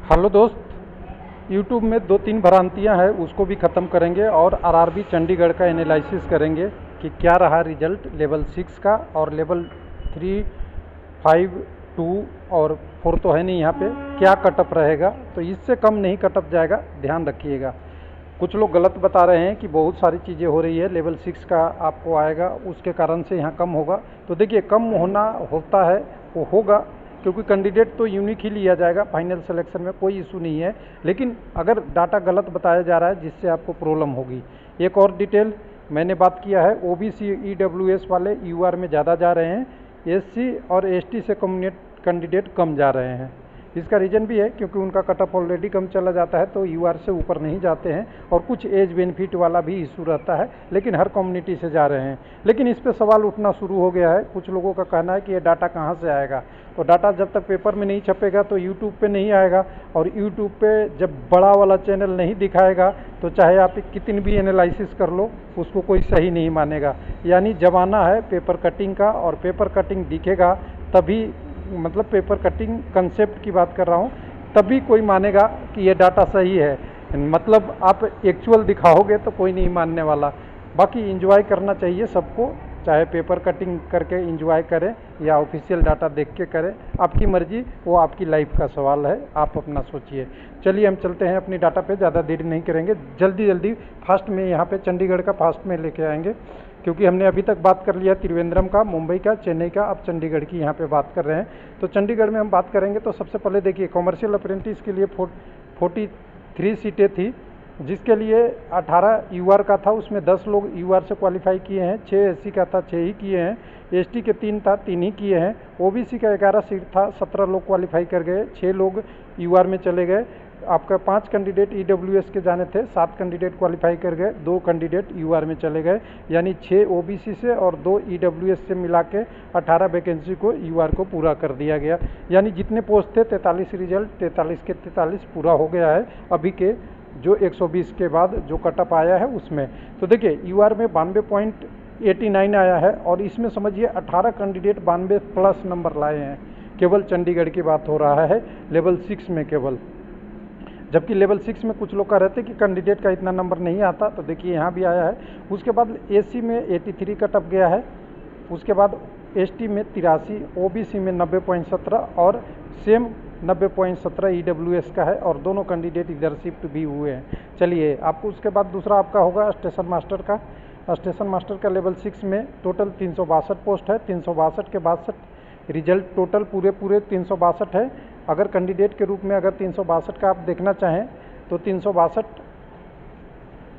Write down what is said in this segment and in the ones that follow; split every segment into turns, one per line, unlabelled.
Hello दोस्त, YouTube में दो तीन भ्रांतियां हैं, उसको भी ख़त्म करेंगे और आरआरबी चंडीगढ़ का एनालिसिस करेंगे कि क्या रहा रिजल्ट लेवल 6 का और लेवल 3, 5, 2 और 4 तो है नहीं यहाँ पे, क्या कटअप रहेगा। तो इससे कम नहीं कटअप जाएगा, ध्यान रखिएगा। कुछ लोग गलत बता रहे हैं कि बहुत सारी चीज़ें हो रही है, लेवल 6 का आपको आएगा उसके कारण से यहाँ कम होगा। तो देखिए, कम होना होता है, वो होगा, क्योंकि कैंडिडेट तो यूनिक ही लिया जाएगा फाइनल सिलेक्शन में, कोई इशू नहीं है। लेकिन अगर डाटा गलत बताया जा रहा है जिससे आपको प्रॉब्लम होगी। एक और डिटेल मैंने बात किया है, ओबीसी ईडब्ल्यूएस वाले यूआर में ज़्यादा जा रहे हैं, एससी और एसटी से कैंडिडेट कम जा रहे हैं। इसका रीज़न भी है क्योंकि उनका कटअप ऑलरेडी कम चला जाता है, तो यूआर से ऊपर नहीं जाते हैं, और कुछ एज बेनिफिट वाला भी इशू रहता है, लेकिन हर कम्युनिटी से जा रहे हैं। लेकिन इस पर सवाल उठना शुरू हो गया है। कुछ लोगों का कहना है कि ये डाटा कहाँ से आएगा। तो डाटा जब तक पेपर में नहीं छपेगा तो यूट्यूब पे नहीं आएगा, और यूट्यूब पे जब बड़ा वाला चैनल नहीं दिखाएगा तो चाहे आप कितनी भी एनालिसिस कर लो, उसको कोई सही नहीं मानेगा। यानी ज़माना है पेपर कटिंग का, और पेपर कटिंग दिखेगा तभी, मतलब पेपर कटिंग कंसेप्ट की बात कर रहा हूँ, तभी कोई मानेगा कि ये डाटा सही है। मतलब आप एक्चुअल दिखाओगे तो कोई नहीं मानने वाला। बाकी एंजॉय करना चाहिए सबको, चाहे पेपर कटिंग करके एंजॉय करें या ऑफिशियल डाटा देख के करें, आपकी मर्जी, वो आपकी लाइफ का सवाल है, आप अपना सोचिए। चलिए हम चलते हैं अपनी डाटा पे, ज़्यादा देरी नहीं करेंगे, जल्दी जल्दी फास्ट में यहाँ पे चंडीगढ़ का फास्ट में लेके आएंगे, क्योंकि हमने अभी तक बात कर लिया त्रिवेंद्रम का, मुंबई का, चेन्नई का, अब चंडीगढ़ की यहाँ पे बात कर रहे हैं। तो चंडीगढ़ में हम बात करेंगे तो सबसे पहले देखिए, कॉमर्शियल अप्रेंटिस के लिए 43 सीटें थी, जिसके लिए 18 यूआर का था, उसमें 10 लोग यूआर से क्वालिफाई किए हैं, 6 एससी का था, 6 ही किए हैं, एसटी के 3 था, 3 ही किए हैं, ओबीसी का 11 सीट था, 17 लोग क्वालिफाई कर गए, 6 लोग यूआर में चले गए। आपका 5 कैंडिडेट ईडब्ल्यूएस के जाने थे, 7 कैंडिडेट क्वालिफाई कर गए, 2 कैंडिडेट यूआर में चले गए, यानी 6 ओबीसी से और 2 ईडब्ल्यूएस से मिला के 18 वैकेंसी को यूआर को पूरा कर दिया गया। यानी जितने पोस्ट थे 43 रिजल्ट, 43 के 43 पूरा हो गया है अभी के जो 120 के बाद जो कटअप आया है उसमें। तो देखिए, यूआर में 92.89 आया है, और इसमें समझिए 18 कैंडिडेट 92 प्लस नंबर लाए हैं। केवल चंडीगढ़ की बात हो रहा है लेवल 6 में केवल, जबकि लेवल 6 में कुछ लोग कह रहे थे कि कैंडिडेट का इतना नंबर नहीं आता। तो देखिए यहाँ भी आया है। उसके बाद एससी में 83 कटअप गया है, उसके बाद एसटी में 83, ओबीसी में 90.17 और सेम 90.17 ईडब्ल्यूएस का है, और दोनों कैंडिडेट इधर शिफ्ट भी हुए हैं। चलिए, आपको उसके बाद दूसरा आपका होगा स्टेशन मास्टर का। स्टेशन मास्टर का लेवल 6 में टोटल 362 पोस्ट है, 362 के 62 रिजल्ट, टोटल पूरे 362 है। अगर कैंडिडेट के रूप में अगर 362 का आप देखना चाहें तो 362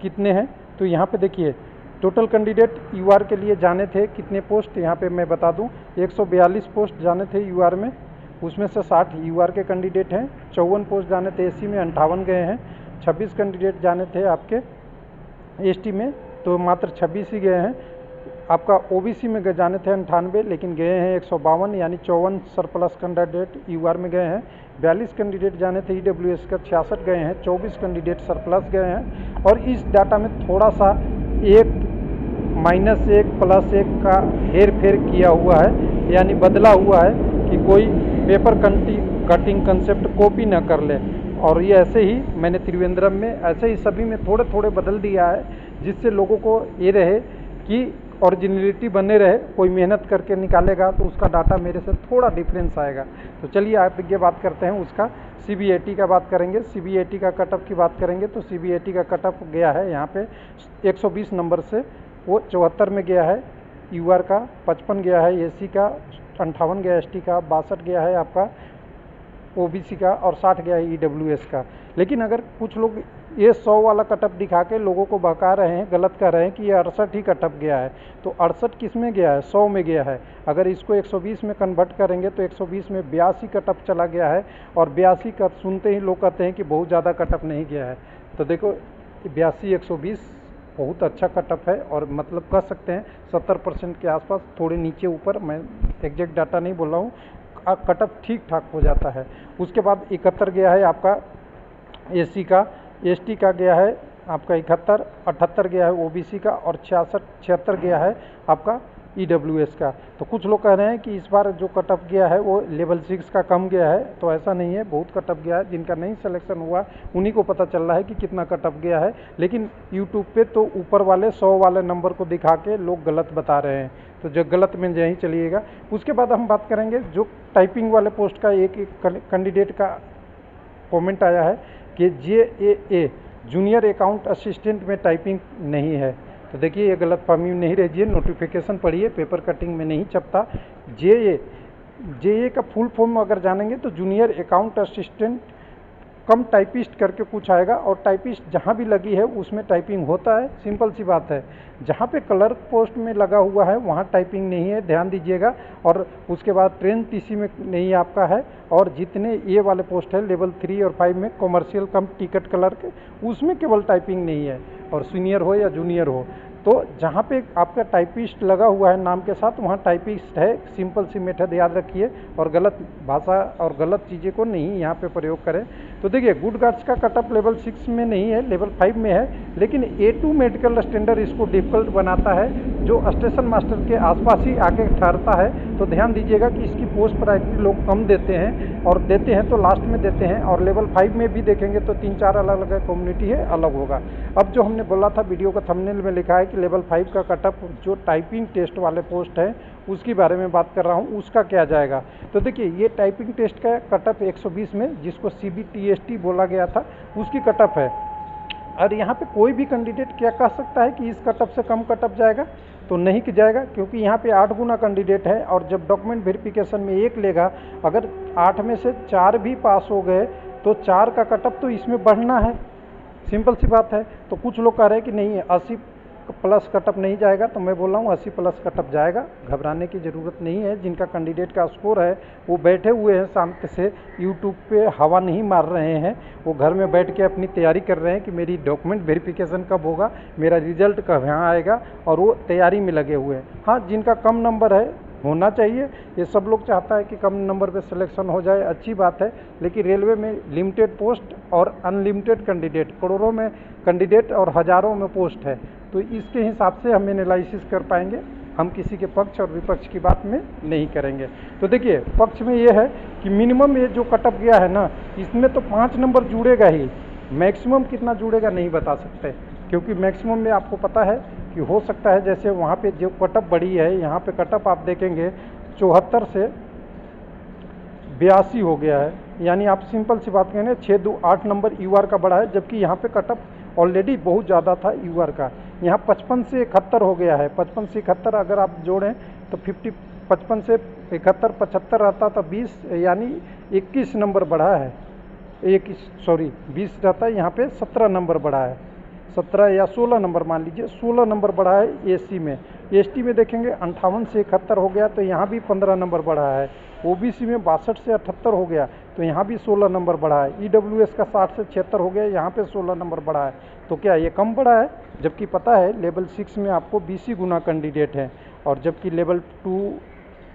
कितने हैं, तो यहाँ पे देखिए, टोटल कैंडिडेट यूआर के लिए जाने थे कितने पोस्ट, यहाँ पे मैं बता दूँ, 142 पोस्ट जाने थे यूआर में, उसमें से 60 यूआर के कैंडिडेट हैं, 54 पोस्ट जाने थे एससी में, 58 गए हैं, 26 कैंडिडेट जाने थे आपके एसटी में, तो मात्र 26 ही गए हैं। आपका ओबीसी में जाने थे 98, लेकिन गए हैं 152, यानी 54 सरप्लस कैंडिडेट यूआर में गए हैं। 42 कैंडिडेट जाने थे ईडब्ल्यूएस का, 66 गए हैं, 24 कैंडिडेट सरप्लस गए हैं। और इस डाटा में थोड़ा सा -1 +1 का हेर फेर किया हुआ है, यानी बदला हुआ है कि कोई पेपर कटिंग कंसेप्ट कॉपी ना कर ले। और ये ऐसे ही मैंने त्रिवेंद्रम में, ऐसे ही सभी में थोड़े थोड़े बदल दिया है, जिससे लोगों को ये रहे कि ओरिजिनलिटी बने रहे। कोई मेहनत करके निकालेगा तो उसका डाटा मेरे से थोड़ा डिफरेंस आएगा। तो चलिए आगे बात करते हैं उसका, सीबीएटी का बात करेंगे। सीबीएटी का कटअप की बात करेंगे तो सीबीएटी का कटअप गया है यहाँ पे 120 नंबर से, वो 74 में गया है यूआर का, 55 गया है एससी का, 58 गया एसटी का, 62 गया है आपका ओबीसी का, और 60 गया है ईडब्ल्यूएस का। लेकिन अगर कुछ लोग ये 100 वाला कटअप दिखा के लोगों को बहका रहे हैं, गलत कर रहे हैं कि ये 68 ही कटअप गया है, तो 68 किस में गया है, 100 में गया है। अगर इसको 120 में कन्वर्ट करेंगे तो 120 में 82 कटअप चला गया है, और 82 का सुनते ही लोग कहते हैं कि बहुत ज़्यादा कटअप नहीं गया है। तो देखो, 82 120 बहुत अच्छा कटअप है, और मतलब कह सकते हैं 70% के आसपास, थोड़े नीचे ऊपर, मैं एग्जैक्ट डाटा नहीं बोल रहा हूँ, कटअप ठीक ठाक हो जाता है। उसके बाद 71 गया है आपका एससी का, एसटी का गया है आपका 71, 78 गया है ओबीसी का, और 76 गया है आपका EWS का। तो कुछ लोग कह रहे हैं कि इस बार जो कटअप गया है वो लेवल 6 का कम गया है, तो ऐसा नहीं है, बहुत कटअप गया है। जिनका नहीं सिलेक्शन हुआ उन्हीं को पता चल रहा है कि कितना कटअप गया है, लेकिन यूट्यूब पे तो ऊपर वाले 100 वाले नंबर को दिखा के लोग गलत बता रहे हैं, तो जो गलत में यहीं चलिएगा। उसके बाद हम बात करेंगे जो टाइपिंग वाले पोस्ट का एक कैंडिडेट का कमेंट आया है कि JAA जूनियर अकाउंट असिस्टेंट में टाइपिंग नहीं है। तो देखिए ये गलतफहमी में नहीं रहिए, नोटिफिकेशन पढ़िए, पेपर कटिंग में नहीं छपता। JA का फुल फॉर्म अगर जानेंगे तो जूनियर अकाउंट असिस्टेंट कम टाइपिस्ट करके कुछ आएगा, और टाइपिस्ट जहाँ भी लगी है उसमें टाइपिंग होता है, सिंपल सी बात है। जहाँ पे क्लर्क पोस्ट में लगा हुआ है वहाँ टाइपिंग नहीं है, ध्यान दीजिएगा। और उसके बाद ट्रेन TC में नहीं आपका है, और जितने ये वाले पोस्ट है लेवल 3 और 5 में कमर्शियल कम टिकट क्लर्क, उसमें केवल टाइपिंग नहीं है, और सीनियर हो या जूनियर हो। तो जहाँ पे आपका टाइपिस्ट लगा हुआ है नाम के साथ वहाँ टाइपिस्ट है, सिंपल सी मेथड याद रखिए, और गलत भाषा और गलत चीज़ें को नहीं यहाँ पे प्रयोग करें। तो देखिए गुड गार्ड्स का कटअप लेवल 6 में नहीं है, लेवल 5 में है, लेकिन A2 मेडिकल स्टैंडर्ड इसको डिफिकल्ट बनाता है, जो स्टेशन मास्टर के आसपास ही आके ठहरता है। तो ध्यान दीजिएगा कि इसकी पोस्ट प्रायोरिटी लोग कम देते हैं, और देते हैं तो लास्ट में देते हैं। और लेवल 5 में भी देखेंगे तो 3-4 अलग अलग कम्युनिटी है, अलग होगा। अब जो हमने बोला था वीडियो का थंबनेल में लिखा है कि लेवल 5 का कटअप जो टाइपिंग टेस्ट वाले पोस्ट है उसके बारे में बात कर रहा हूँ, उसका क्या जाएगा। तो देखिए ये टाइपिंग टेस्ट का कटअप 120 में, जिसको CBTST बोला गया था, उसकी कटअप है। और यहाँ पे कोई भी कैंडिडेट क्या कह सकता है कि इस कटअप से कम कटअप जाएगा, तो नहीं कि जाएगा, क्योंकि यहाँ पे 8 गुना कैंडिडेट है, और जब डॉक्यूमेंट वेरिफिकेशन में 1 लेगा, अगर 8 में से 4 भी पास हो गए तो 4 का कटअप तो इसमें बढ़ना है, सिंपल सी बात है। तो कुछ लोग कह रहे हैं कि नहीं 80 प्लस कटअप नहीं जाएगा, तो मैं बोल रहा हूँ 80 प्लस कटअप जाएगा, घबराने की ज़रूरत नहीं है। जिनका कैंडिडेट का स्कोर है वो बैठे हुए हैं शांति से, यूट्यूब पे हवा नहीं मार रहे हैं, वो घर में बैठ के अपनी तैयारी कर रहे हैं कि मेरी डॉक्यूमेंट वेरिफिकेशन कब होगा, मेरा रिजल्ट कब यहाँ आएगा, और वो तैयारी में लगे हुए हैं। हाँ, जिनका कम नंबर है होना चाहिए, ये सब लोग चाहता है कि कम नंबर पे सिलेक्शन हो जाए, अच्छी बात है। लेकिन रेलवे में लिमिटेड पोस्ट और अनलिमिटेड कैंडिडेट, करोड़ों में कैंडिडेट और हज़ारों में पोस्ट है, तो इसके हिसाब से हम एनालिसिस कर पाएंगे, हम किसी के पक्ष और विपक्ष की बात में नहीं करेंगे। तो देखिए पक्ष में ये है कि मिनिमम ये जो कटअप गया है ना, इसमें तो 5 नंबर जुड़ेगा ही, मैक्सिमम कितना जुड़ेगा नहीं बता सकते, क्योंकि मैक्सिमम में आपको पता है कि हो सकता है, जैसे वहाँ पे जो कटअप बढ़ी है, यहाँ पे कटअप आप देखेंगे 74 से 82 हो गया है, यानी आप सिंपल सी बात कहें 6-2-8 नंबर UR का बढ़ा है, जबकि यहाँ पे कटअप ऑलरेडी बहुत ज़्यादा था UR का। यहाँ 55 से 71 हो गया है, 55 से 71 अगर आप जोड़ें तो 55 से 71 75 रहता तो 20, यानी 21 नंबर बढ़ा है, 20 रहता है, यहाँ पे 17 नंबर बढ़ा है, 17 या 16 नंबर मान लीजिए, 16 नंबर बढ़ा है SC में। ST में देखेंगे 58 से 71 हो गया, तो यहाँ भी 15 नंबर बढ़ा है। OBC में 62 से 78 हो गया, तो यहाँ भी 16 नंबर बढ़ा है। EWS का 60 से 76 हो गया, यहाँ पे 16 नंबर बढ़ा है। तो क्या ये कम बढ़ा है? जबकि पता है लेवल 6 में आपको 20 गुना कैंडिडेट हैं, और जबकि लेवल 2,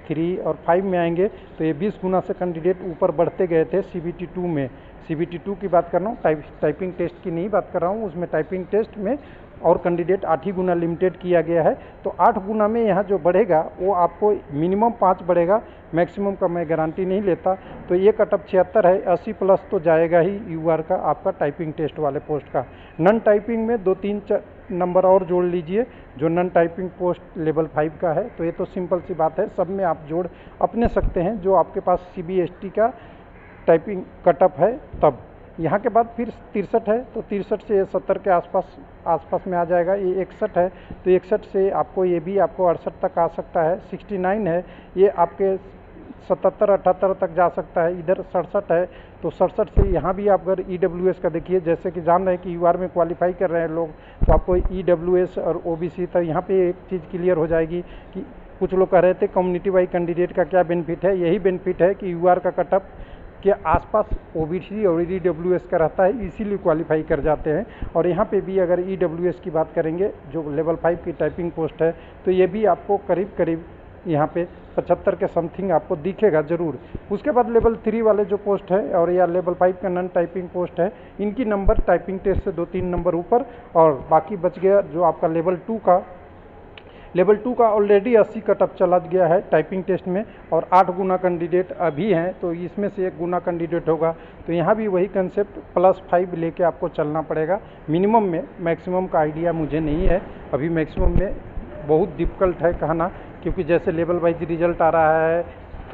3 और 5 में आएंगे तो ये 20 गुना से कैंडिडेट ऊपर बढ़ते गए थे। CBT2 में, CBT2 की बात कर रहा हूँ, टाइपिंग टेस्ट की नहीं बात कर रहा हूँ, उसमें टाइपिंग टेस्ट में और कैंडिडेट 8 ही गुना लिमिटेड किया गया है। तो 8 गुना में यहाँ जो बढ़ेगा वो आपको मिनिमम 5 बढ़ेगा, मैक्सिमम का मैं गारंटी नहीं लेता। तो ये कटअप 76 है, 80 प्लस तो जाएगा ही UR का आपका टाइपिंग टेस्ट वाले पोस्ट का। नॉन टाइपिंग में 2-3 नंबर और जोड़ लीजिए, जो नॉन टाइपिंग पोस्ट लेवल 5 का है, तो ये तो सिंपल सी बात है, सब में आप जोड़ अपने सकते हैं जो आपके पास CBST का टाइपिंग कटअप है। तब यहाँ के बाद फिर 63 है, तो 63 से 70 के आसपास में आ जाएगा। ये 61 है, तो 61 से आपको ये भी आपको 68 तक आ सकता है। 69 है, ये आपके 77-78 तक जा सकता है। इधर 67 है, तो 67 से यहाँ भी आप अगर EWS का देखिए, जैसे कि जान रहे हैं कि UR में क्वालिफाई कर रहे हैं लोग, तो आपको EWS और OBC, तो यहाँ पे एक चीज़ क्लियर हो जाएगी कि कुछ लोग कह रहे थे कम्युनिटी वाइज कैंडिडेट का क्या बेनिफिट है। यही बेनिफिट है कि UR का कटअप के आसपास OBC और EWS का रहता है, इसीलिए क्वालिफाई कर जाते हैं। और यहाँ पे भी अगर EWS की बात करेंगे, जो लेवल 5 की टाइपिंग पोस्ट है, तो ये भी आपको करीब करीब यहाँ पे 75 के समथिंग आपको दिखेगा ज़रूर। उसके बाद लेवल 3 वाले जो पोस्ट है और या लेवल 5 का नॉन टाइपिंग पोस्ट है, इनकी नंबर टाइपिंग टेस्ट से 2-3 नंबर ऊपर, और बाकी बच गया जो आपका लेवल 2 का लेवल 2 का ऑलरेडी 80 कटअप चला गया है टाइपिंग टेस्ट में, और 8 गुना कैंडिडेट अभी हैं, तो इसमें से 1 गुना कैंडिडेट होगा। तो यहाँ भी वही कंसेप्ट +5 लेके आपको चलना पड़ेगा मिनिमम में। मैक्सिमम का आइडिया मुझे नहीं है, अभी मैक्सिमम में बहुत डिफ़िकल्ट है कहना, क्योंकि जैसे लेवल वाइज रिजल्ट आ रहा है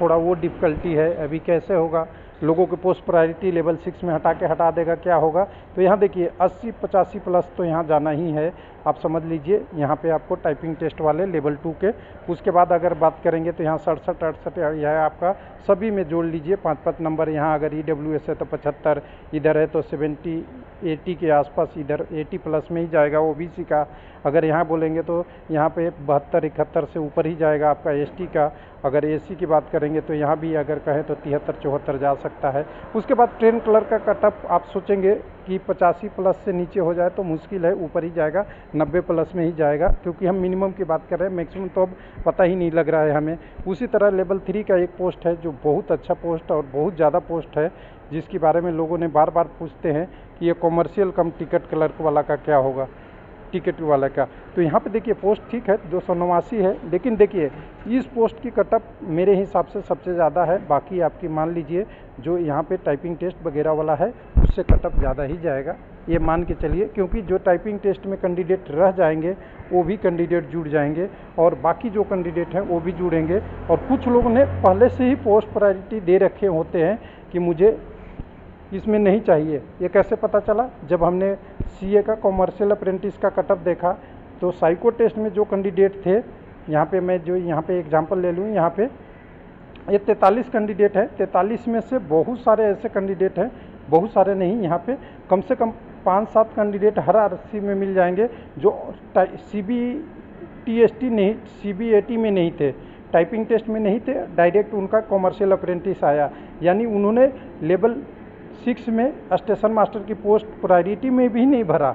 थोड़ा वो डिफ़िकल्टी है। अभी कैसे होगा, लोगों के पोस्ट प्रायोरिटी लेवल 6 में हटा देगा, क्या होगा। तो यहाँ देखिए 80-85 प्लस तो यहाँ जाना ही है, आप समझ लीजिए। यहाँ पे आपको टाइपिंग टेस्ट वाले लेवल 2 के, उसके बाद अगर बात करेंगे तो यहाँ 67-68 यह है आपका, सभी में जोड़ लीजिए 5-5 नंबर। यहाँ अगर EWS है तो 75, इधर है तो 70-80 के आसपास, इधर 80 प्लस में ही जाएगा OBC का। अगर यहाँ बोलेंगे तो यहाँ पे 72-71 से ऊपर ही जाएगा आपका ST का। अगर AC की बात करेंगे तो यहाँ भी अगर कहें तो 73-74 जा सकता है। उसके बाद ट्रेन क्लर्क का कटअप आप सोचेंगे कि 85 प्लस से नीचे हो जाए तो मुश्किल है, ऊपर ही जाएगा, 90 प्लस में ही जाएगा, क्योंकि हम मिनिमम की बात कर रहे हैं, मैक्सिमम तो अब पता ही नहीं लग रहा है हमें। उसी तरह लेवल 3 का एक पोस्ट है जो बहुत अच्छा पोस्ट और बहुत ज़्यादा पोस्ट है, जिसके बारे में लोगों ने बार बार पूछते हैं कि ये कॉमर्शियल कम टिकट क्लर्क वाला का क्या होगा, टिकट वाला का। तो यहाँ पे देखिए पोस्ट ठीक है 289 है, लेकिन देखिए इस पोस्ट की कटअप मेरे हिसाब से सबसे ज़्यादा है। बाकी आपकी मान लीजिए जो यहाँ पे टाइपिंग टेस्ट वगैरह वाला है उससे कटअप ज़्यादा ही जाएगा, ये मान के चलिए, क्योंकि जो टाइपिंग टेस्ट में कैंडिडेट रह जाएंगे वो भी कैंडिडेट जुड़ जाएंगे, और बाकी जो कैंडिडेट हैं वो भी जुड़ेंगे। और कुछ लोगों ने पहले से ही पोस्ट प्रायोरिटी दे रखे होते हैं कि मुझे इसमें नहीं चाहिए। ये कैसे पता चला, जब हमने CA का कॉमर्शियल अप्रेंटिस का कटअप देखा तो साइको टेस्ट में जो कैंडिडेट थे, यहाँ पे मैं जो यहाँ पे एग्जांपल ले लूँ, यहाँ पे ये 43 कैंडिडेट है, 43 में से बहुत सारे ऐसे कैंडिडेट हैं, बहुत सारे नहीं, यहाँ पे कम से कम 5-7 कैंडिडेट हर RC में मिल जाएंगे जो CBTST नहीं, CBAT में नहीं थे, टाइपिंग टेस्ट में नहीं थे, डायरेक्ट उनका कॉमर्शियल अप्रेंटिस आया, यानी उन्होंने लेवल 6 में स्टेशन मास्टर की पोस्ट प्रायोरिटी में भी नहीं भरा।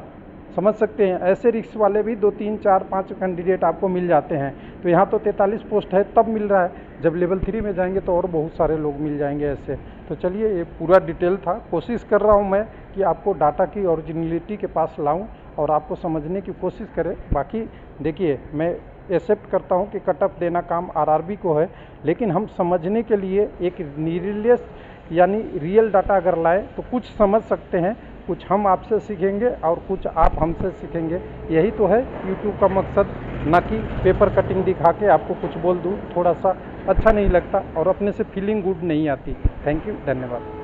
समझ सकते हैं, ऐसे रिक्स वाले भी 2, 3, 4, 5 कैंडिडेट आपको मिल जाते हैं। तो यहाँ तो 43 पोस्ट है तब मिल रहा है, जब लेवल 3 में जाएंगे तो और बहुत सारे लोग मिल जाएंगे ऐसे। तो चलिए ये पूरा डिटेल था, कोशिश कर रहा हूँ मैं कि आपको डाटा की ओरिजिनलिटी के पास लाऊँ और आपको समझने की कोशिश करें। बाकी देखिए मैं एक्सेप्ट करता हूँ कि कटअप देना काम RRB को है, लेकिन हम समझने के लिए एक नीरलेस यानी रियल डाटा अगर लाए तो कुछ समझ सकते हैं, कुछ हम आपसे सीखेंगे और कुछ आप हमसे सीखेंगे। यही तो है यूट्यूब का मकसद, ना कि पेपर कटिंग दिखा के आपको कुछ बोल दूँ, थोड़ा सा अच्छा नहीं लगता और अपने से फीलिंग गुड नहीं आती। थैंक यू, धन्यवाद।